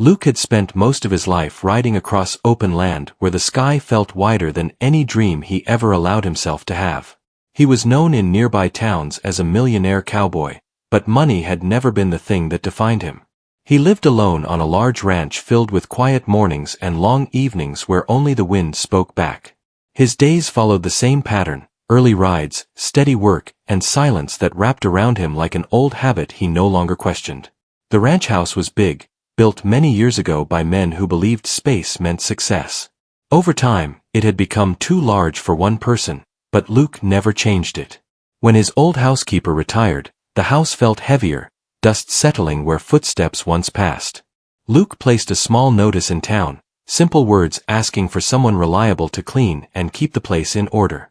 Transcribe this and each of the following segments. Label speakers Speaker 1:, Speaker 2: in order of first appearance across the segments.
Speaker 1: Luke had spent most of his life riding across open land where the sky felt wider than any dream he ever allowed himself to have. He was known in nearby towns as a millionaire cowboy, but money had never been the thing that defined him. He lived alone on a large ranch filled with quiet mornings and long evenings where only the wind spoke back. His days followed the same pattern: early rides, steady work, and silence that wrapped around him like an old habit he no longer questioned. The ranch house was big, built many years ago by men who believed space meant success. Over time, it had become too large for one person, but Luke never changed it. When his old housekeeper retired, the house felt heavier, dust settling where footsteps once passed. Luke placed a small notice in town, simple words asking for someone reliable to clean and keep the place in order.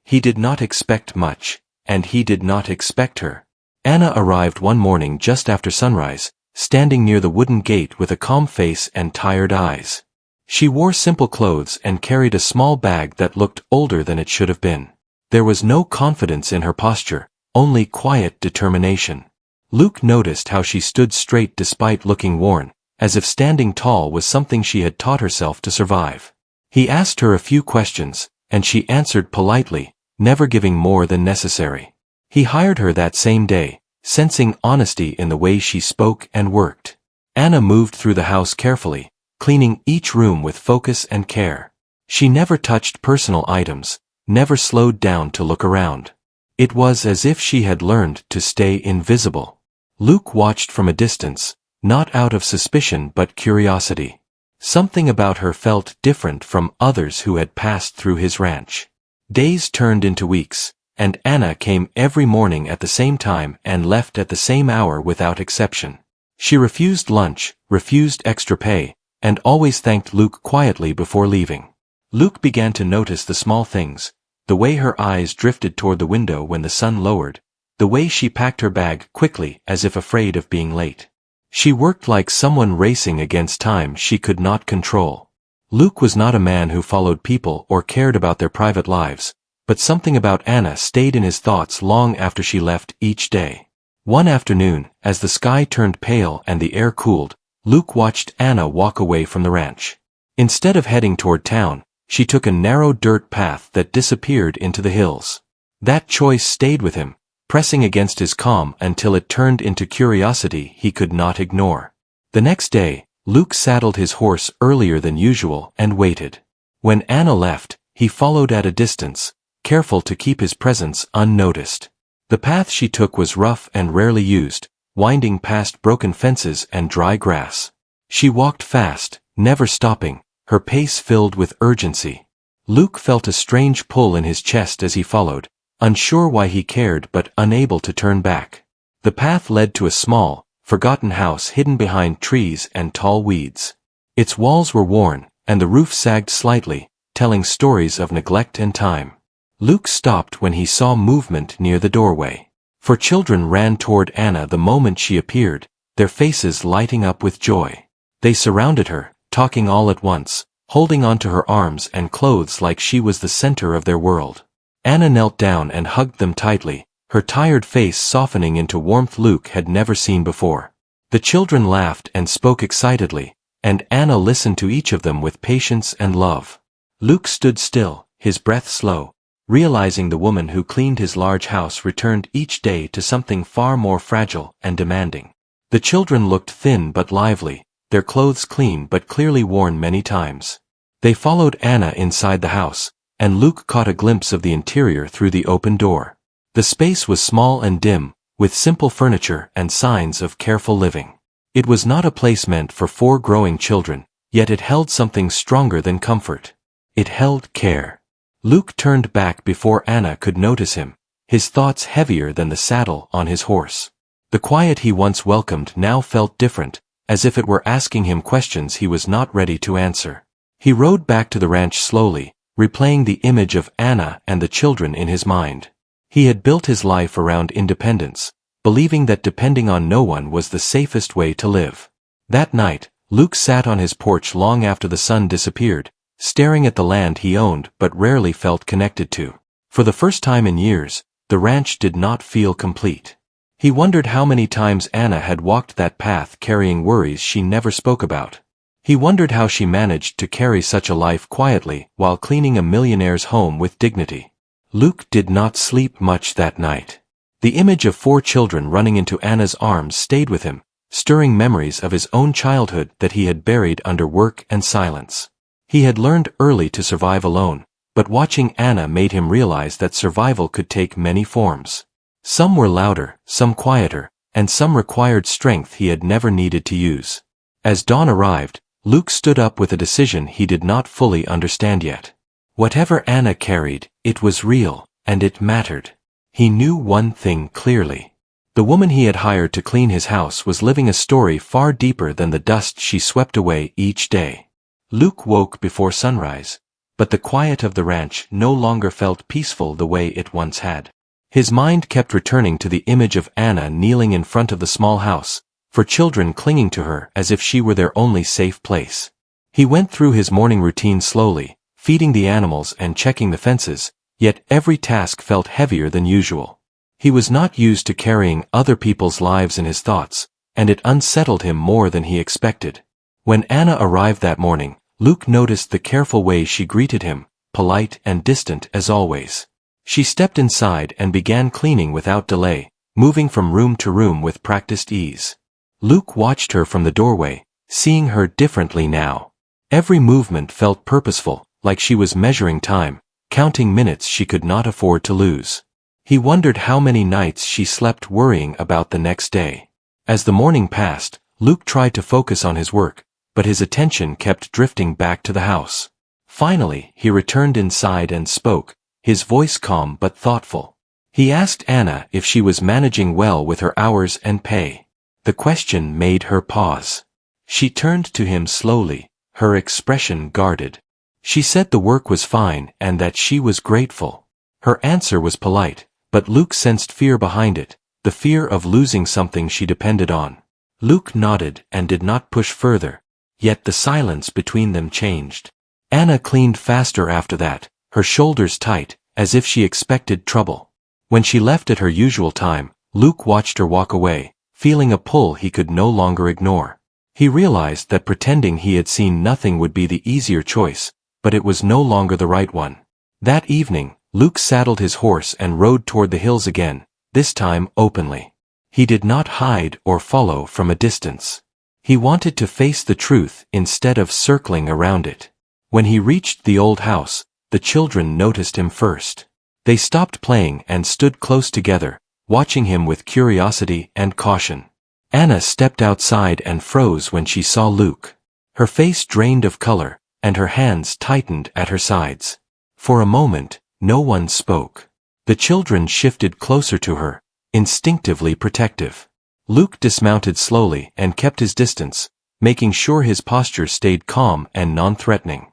Speaker 1: He did not expect much, and he did not expect her. Anna arrived one morning just after sunrise, standing near the wooden gate with a calm face and tired eyes. She wore simple clothes and carried a small bag that looked older than it should have been. There was no confidence in her posture, only quiet determination. Luke noticed how she stood straight despite looking worn, as if standing tall was something she had taught herself to survive. He asked her a few questions, and she answered politely, never giving more than necessary. He hired her that same day, sensing honesty in the way she spoke and worked. Anna moved through the house carefully, cleaning each room with focus and care. She never touched personal items, never slowed down to look around. It was as if she had learned to stay invisible. Luke watched from a distance, not out of suspicion but curiosity. Something about her felt different from others who had passed through his ranch. Days turned into weeks, and Anna came every morning at the same time and left at the same hour without exception. She refused lunch, refused extra pay, and always thanked Luke quietly before leaving. Luke began to notice the small things: the way her eyes drifted toward the window when the sun lowered, the way she packed her bag quickly as if afraid of being late. She worked like someone racing against time she could not control. Luke was not a man who followed people or cared about their private lives, but something about Anna stayed in his thoughts long after she left each day. One afternoon, as the sky turned pale and the air cooled, Luke watched Anna walk away from the ranch. Instead of heading toward town, she took a narrow dirt path that disappeared into the hills. That choice stayed with him, pressing against his calm until it turned into curiosity he could not ignore. The next day, Luke saddled his horse earlier than usual and waited. When Anna left, he followed at a distance, careful to keep his presence unnoticed. The path she took was rough and rarely used, winding past broken fences and dry grass. She walked fast, never stopping, her pace filled with urgency. Luke felt a strange pull in his chest as he followed, unsure why he cared but unable to turn back. The path led to a small, forgotten house hidden behind trees and tall weeds. Its walls were worn, and the roof sagged slightly, telling stories of neglect and time. Luke stopped when he saw movement near the doorway. 4 children ran toward Anna the moment she appeared, their faces lighting up with joy. They surrounded her, talking all at once, holding onto her arms and clothes like she was the center of their world. Anna knelt down and hugged them tightly, her tired face softening into warmth Luke had never seen before. The children laughed and spoke excitedly, and Anna listened to each of them with patience and love. Luke stood still, his breath slow, realizing the woman who cleaned his large house returned each day to something far more fragile and demanding. The children looked thin but lively, their clothes clean but clearly worn many times. They followed Anna inside the house, and Luke caught a glimpse of the interior through the open door. The space was small and dim, with simple furniture and signs of careful living. It was not a place meant for 4 growing children, yet it held something stronger than comfort. It held care. Luke turned back before Anna could notice him, his thoughts heavier than the saddle on his horse. The quiet he once welcomed now felt different, as if it were asking him questions he was not ready to answer. He rode back to the ranch slowly, replaying the image of Anna and the children in his mind. He had built his life around independence, believing that depending on no one was the safest way to live. That night, Luke sat on his porch long after the sun disappeared, staring at the land he owned but rarely felt connected to. For the first time in years, the ranch did not feel complete. He wondered how many times Anna had walked that path carrying worries she never spoke about. He wondered how she managed to carry such a life quietly while cleaning a millionaire's home with dignity. Luke did not sleep much that night. The image of 4 children running into Anna's arms stayed with him, stirring memories of his own childhood that he had buried under work and silence. He had learned early to survive alone, but watching Anna made him realize that survival could take many forms. Some were louder, some quieter, and some required strength he had never needed to use. As dawn arrived, Luke stood up with a decision he did not fully understand yet. Whatever Anna carried, it was real, and it mattered. He knew one thing clearly. The woman he had hired to clean his house was living a story far deeper than the dust she swept away each day. Luke woke before sunrise, but the quiet of the ranch no longer felt peaceful the way it once had. His mind kept returning to the image of Anna kneeling in front of the small house, for children clinging to her as if she were their only safe place. He went through his morning routine slowly, feeding the animals and checking the fences, yet every task felt heavier than usual. He was not used to carrying other people's lives in his thoughts, and it unsettled him more than he expected. When Anna arrived that morning, Luke noticed the careful way she greeted him, polite and distant as always. She stepped inside and began cleaning without delay, moving from room to room with practiced ease. Luke watched her from the doorway, seeing her differently now. Every movement felt purposeful, like she was measuring time, counting minutes she could not afford to lose. He wondered how many nights she slept worrying about the next day. As the morning passed, Luke tried to focus on his work, but his attention kept drifting back to the house. Finally, he returned inside and spoke, his voice calm but thoughtful. He asked Anna if she was managing well with her hours and pay. The question made her pause. She turned to him slowly, her expression guarded. She said the work was fine and that she was grateful. Her answer was polite, but Luke sensed fear behind it, the fear of losing something she depended on. Luke nodded and did not push further, yet the silence between them changed. Anna cleaned faster after that, her shoulders tight, as if she expected trouble. When she left at her usual time, Luke watched her walk away, feeling a pull he could no longer ignore. He realized that pretending he had seen nothing would be the easier choice, but it was no longer the right one. That evening, Luke saddled his horse and rode toward the hills again, this time openly. He did not hide or follow from a distance. He wanted to face the truth instead of circling around it. When he reached the old house, the children noticed him first. They stopped playing and stood close together, watching him with curiosity and caution. Anna stepped outside and froze when she saw Luke. Her face drained of color, and her hands tightened at her sides. For a moment, no one spoke. The children shifted closer to her, instinctively protective. Luke dismounted slowly and kept his distance, making sure his posture stayed calm and non-threatening.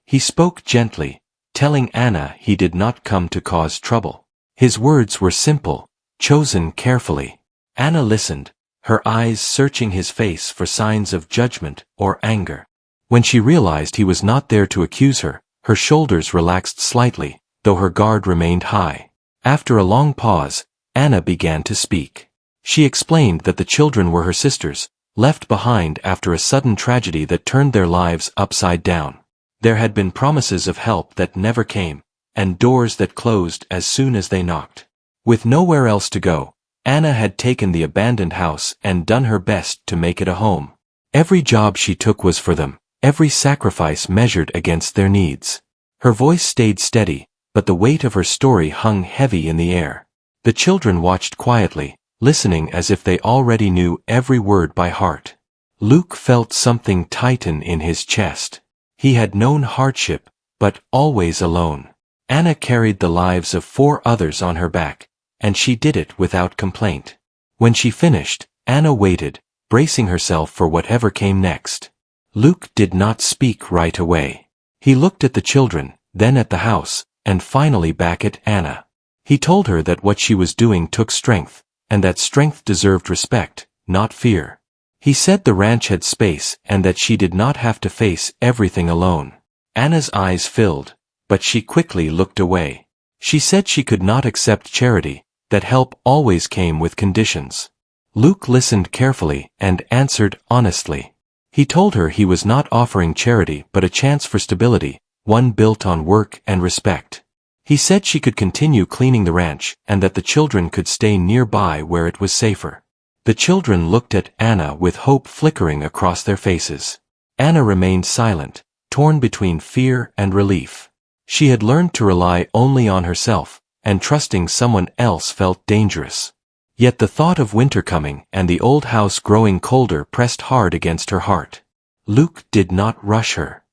Speaker 1: He spoke gently, telling Anna he did not come to cause trouble. His words were simple, chosen carefully. Anna listened, her eyes searching his face for signs of judgment or anger. When she realized he was not there to accuse her, her shoulders relaxed slightly, though her guard remained high. After a long pause, Anna began to speak. She explained that the children were her sisters, left behind after a sudden tragedy that turned their lives upside down. There had been promises of help that never came, and doors that closed as soon as they knocked. With nowhere else to go, Anna had taken the abandoned house and done her best to make it a home. Every job she took was for them, every sacrifice measured against their needs. Her voice stayed steady, but the weight of her story hung heavy in the air. The children watched quietly, listening as if they already knew every word by heart. Luke felt something tighten in his chest. He had known hardship, but always alone. Anna carried the lives of 4 others on her back, and she did it without complaint. When she finished, Anna waited, bracing herself for whatever came next. Luke did not speak right away. He looked at the children, then at the house, and finally back at Anna. He told her that what she was doing took strength, and that strength deserved respect, not fear. He said the ranch had space and that she did not have to face everything alone. Anna's eyes filled, but she quickly looked away. She said she could not accept charity, that help always came with conditions. Luke listened carefully and answered honestly. He told her he was not offering charity but a chance for stability, one built on work and respect. He said she could continue cleaning the ranch and that the children could stay nearby where it was safer. The children looked at Anna with hope flickering across their faces. Anna remained silent, torn between fear and relief. She had learned to rely only on herself, and trusting someone else felt dangerous. Yet the thought of winter coming and the old house growing colder pressed hard against her heart. Luke did not rush her.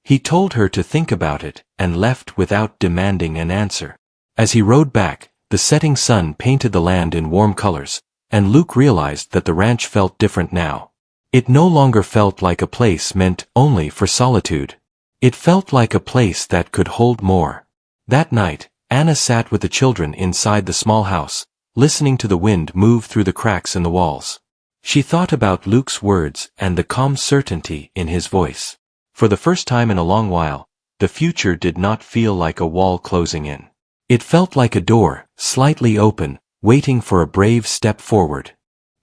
Speaker 1: He told her to think about it and left without demanding an answer. As he rode back, the setting sun painted the land in warm colors, and Luke realized that the ranch felt different now. It no longer felt like a place meant only for solitude. It felt like a place that could hold more. That night, Anna sat with the children inside the small house, listening to the wind move through the cracks in the walls. She thought about Luke's words and the calm certainty in his voice. For the first time in a long while, the future did not feel like a wall closing in. It felt like a door, slightly open, waiting for a brave step forward.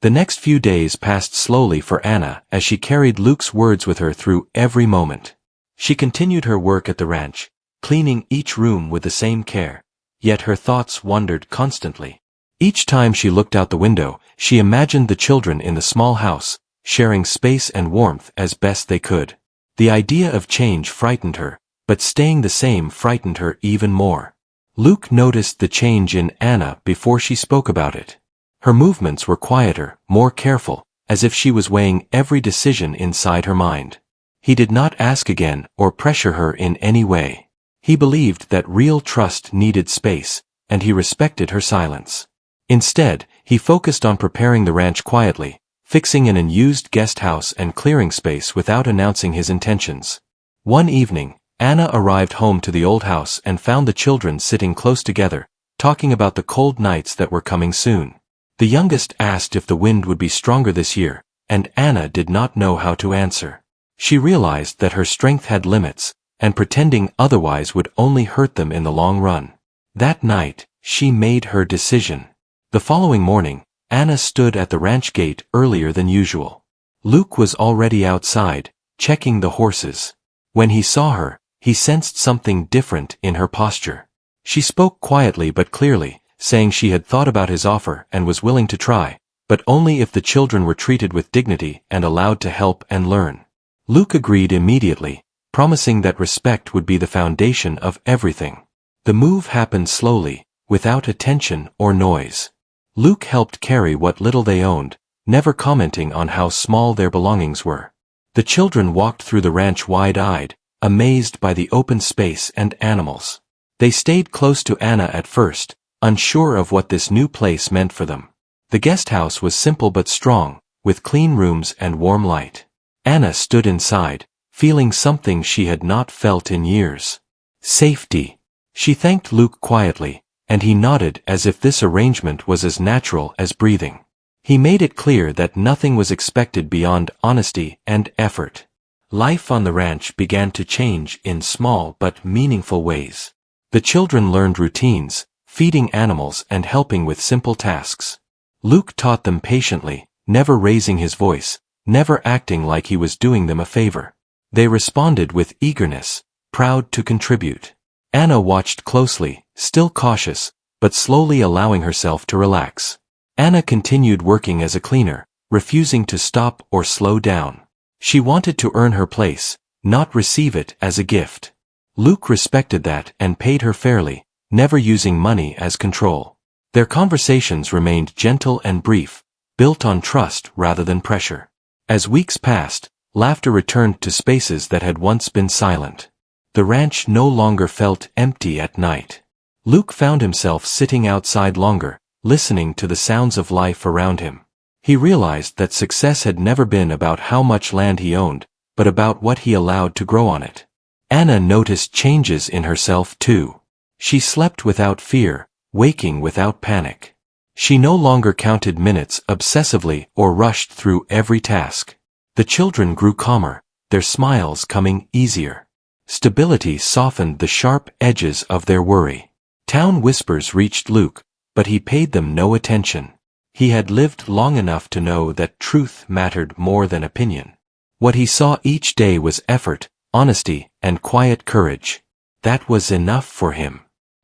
Speaker 1: The next few days passed slowly for Anna as she carried Luke's words with her through every moment. She continued her work at the ranch, cleaning each room with the same care, yet her thoughts wandered constantly. Each time she looked out the window, she imagined the children in the small house, sharing space and warmth as best they could. The idea of change frightened her, but staying the same frightened her even more. Luke noticed the change in Anna before she spoke about it. Her movements were quieter, more careful, as if she was weighing every decision inside her mind. He did not ask again or pressure her in any way. He believed that real trust needed space, and he respected her silence. Instead, he focused on preparing the ranch quietly, fixing an unused guest house and clearing space without announcing his intentions. One evening, Anna arrived home to the old house and found the children sitting close together, talking about the cold nights that were coming soon. The youngest asked if the wind would be stronger this year, and Anna did not know how to answer. She realized that her strength had limits, and pretending otherwise would only hurt them in the long run. That night, she made her decision. The following morning, Anna stood at the ranch gate earlier than usual. Luke was already outside, checking the horses. When he saw her, he sensed something different in her posture. She spoke quietly but clearly, saying she had thought about his offer and was willing to try, but only if the children were treated with dignity and allowed to help and learn. Luke agreed immediately, promising that respect would be the foundation of everything. The move happened slowly, without attention or noise. Luke helped carry what little they owned, never commenting on how small their belongings were. The children walked through the ranch wide-eyed, amazed by the open space and animals. They stayed close to Anna at first, unsure of what this new place meant for them. The guest house was simple but strong, with clean rooms and warm light. Anna stood inside, feeling something she had not felt in years. Safety. She thanked Luke quietly, and he nodded as if this arrangement was as natural as breathing. He made it clear that nothing was expected beyond honesty and effort. Life on the ranch began to change in small but meaningful ways. The children learned routines, feeding animals and helping with simple tasks. Luke taught them patiently, never raising his voice, never acting like he was doing them a favor. They responded with eagerness, proud to contribute. Anna watched closely, still cautious, but slowly allowing herself to relax. Anna continued working as a cleaner, refusing to stop or slow down. She wanted to earn her place, not receive it as a gift. Luke respected that and paid her fairly, never using money as control. Their conversations remained gentle and brief, built on trust rather than pressure. As weeks passed, laughter returned to spaces that had once been silent. The ranch no longer felt empty at night. Luke found himself sitting outside longer, listening to the sounds of life around him. He realized that success had never been about how much land he owned, but about what he allowed to grow on it. Anna noticed changes in herself too. She slept without fear, waking without panic. She no longer counted minutes obsessively or rushed through every task. The children grew calmer, their smiles coming easier. Stability softened the sharp edges of their worry. Town whispers reached Luke, but he paid them no attention. He had lived long enough to know that truth mattered more than opinion. What he saw each day was effort, honesty, and quiet courage. That was enough for him.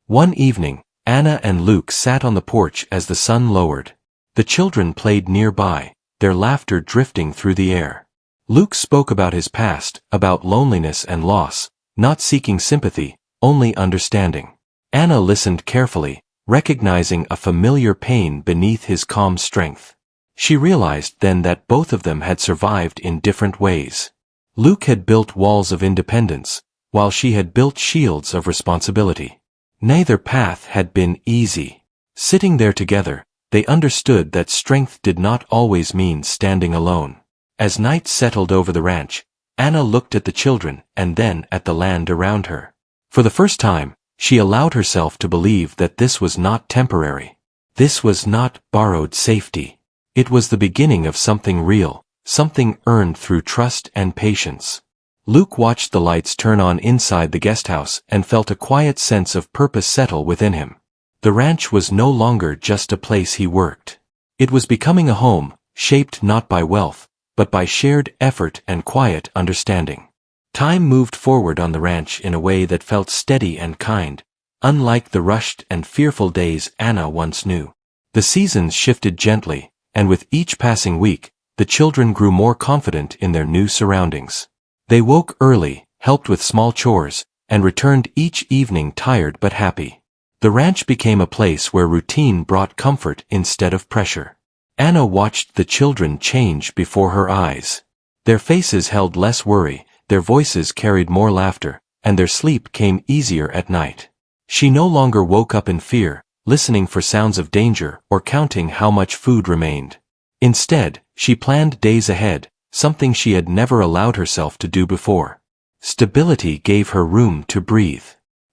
Speaker 1: One evening, Anna and Luke sat on the porch as the sun lowered. The children played nearby, their laughter drifting through the air. Luke spoke about his past, about loneliness and loss, not seeking sympathy, only understanding. Anna listened carefully, recognizing a familiar pain beneath his calm strength. She realized then that both of them had survived in different ways. Luke had built walls of independence, while she had built shields of responsibility. Neither path had been easy. Sitting there together, they understood that strength did not always mean standing alone. As night settled over the ranch, Anna looked at the children and then at the land around her. For the first time, she allowed herself to believe that this was not temporary. This was not borrowed safety. It was the beginning of something real, something earned through trust and patience. Luke watched the lights turn on inside the guest house and felt a quiet sense of purpose settle within him. The ranch was no longer just a place he worked. It was becoming a home, shaped not by wealth, but by shared effort and quiet understanding. Time moved forward on the ranch in a way that felt steady and kind, unlike the rushed and fearful days Anna once knew. The seasons shifted gently, and with each passing week, the children grew more confident in their new surroundings. They woke early, helped with small chores, and returned each evening tired but happy. The ranch became a place where routine brought comfort instead of pressure. Anna watched the children change before her eyes. Their faces held less worry, their voices carried more laughter, and their sleep came easier at night. She no longer woke up in fear, listening for sounds of danger or counting how much food remained. Instead, she planned days ahead, something she had never allowed herself to do before. Stability gave her room to breathe.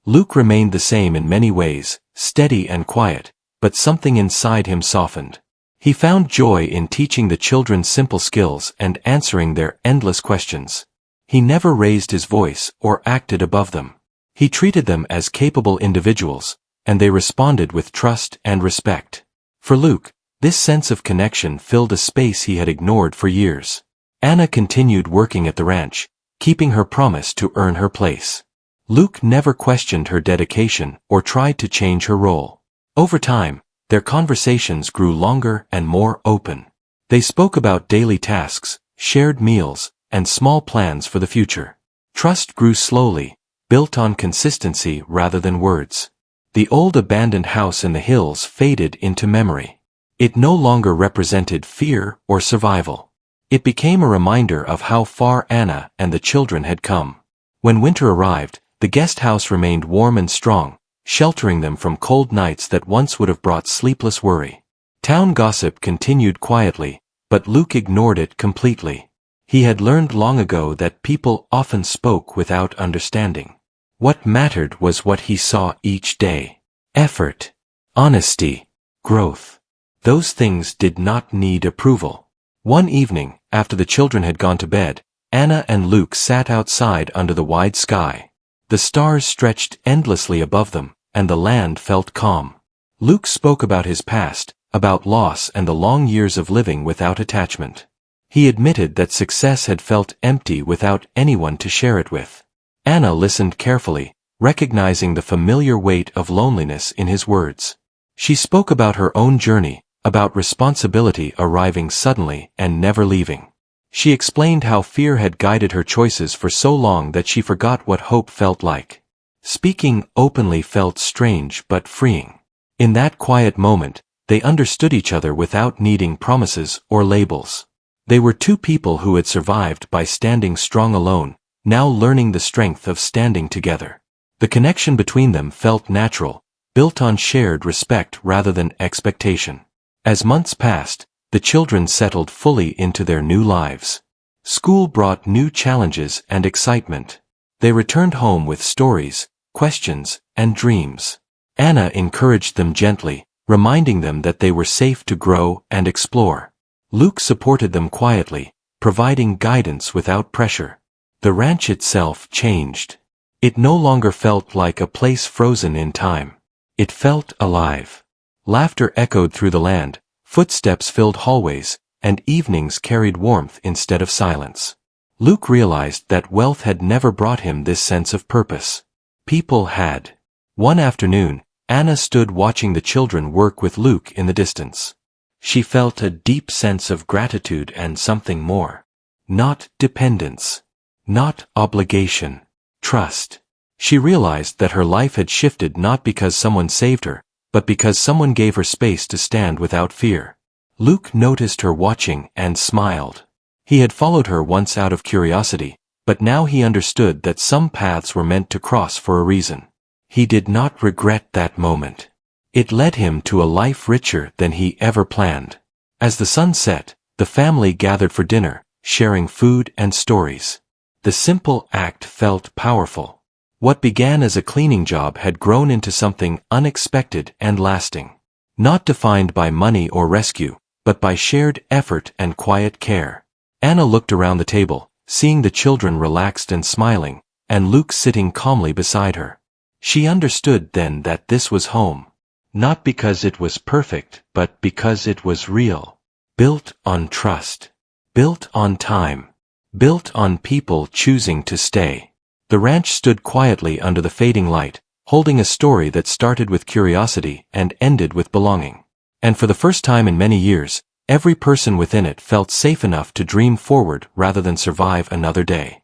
Speaker 1: Luke remained the same in many ways, steady and quiet, but something inside him softened. He found joy in teaching the children simple skills and answering their endless questions. He never raised his voice or acted above them. He treated them as capable individuals, and they responded with trust and respect. For Luke, this sense of connection filled a space he had ignored for years. Anna continued working at the ranch, keeping her promise to earn her place. Luke never questioned her dedication or tried to change her role. Over time, their conversations grew longer and more open. They spoke about daily tasks, shared meals, and small plans for the future. Trust grew slowly, built on consistency rather than words. The old abandoned house in the hills faded into memory. It no longer represented fear or survival. It became a reminder of how far Anna and the children had come. When winter arrived, the guest house remained warm and strong, sheltering them from cold nights that once would have brought sleepless worry. Town gossip continued quietly, but Luke ignored it completely. He had learned long ago that people often spoke without understanding. What mattered was what he saw each day. Effort, honesty, growth. Those things did not need approval. One evening, after the children had gone to bed, Anna and Luke sat outside under the wide sky. The stars stretched endlessly above them, and the land felt calm. Luke spoke about his past, about loss and the long years of living without attachment. He admitted that success had felt empty without anyone to share it with. Anna listened carefully, recognizing the familiar weight of loneliness in his words. She spoke about her own journey, about responsibility arriving suddenly and never leaving. She explained how fear had guided her choices for so long that she forgot what hope felt like. Speaking openly felt strange but freeing. In that quiet moment, they understood each other without needing promises or labels. They were two people who had survived by standing strong alone, now learning the strength of standing together. The connection between them felt natural, built on shared respect rather than expectation. As months passed, the children settled fully into their new lives. School brought new challenges and excitement. They returned home with stories, questions, and dreams. Anna encouraged them gently, reminding them that they were safe to grow and explore. Luke supported them quietly, providing guidance without pressure. The ranch itself changed. It no longer felt like a place frozen in time. It felt alive. Laughter echoed through the land, footsteps filled hallways, and evenings carried warmth instead of silence. Luke realized that wealth had never brought him this sense of purpose. People had. One afternoon, Anna stood watching the children work with Luke in the distance. She felt a deep sense of gratitude and something more. Not dependence. Not obligation. Trust. She realized that her life had shifted not because someone saved her, but because someone gave her space to stand without fear. Luke noticed her watching and smiled. He had followed her once out of curiosity, but now he understood that some paths were meant to cross for a reason. He did not regret that moment. It led him to a life richer than he ever planned. As the sun set, the family gathered for dinner, sharing food and stories. The simple act felt powerful. What began as a cleaning job had grown into something unexpected and lasting. Not defined by money or rescue, but by shared effort and quiet care. Anna looked around the table, seeing the children relaxed and smiling, and Luke sitting calmly beside her. She understood then that this was home. Not because it was perfect, but because it was real. Built on trust. Built on time. Built on people choosing to stay. The ranch stood quietly under the fading light, holding a story that started with curiosity and ended with belonging. And for the first time in many years, every person within it felt safe enough to dream forward rather than survive another day.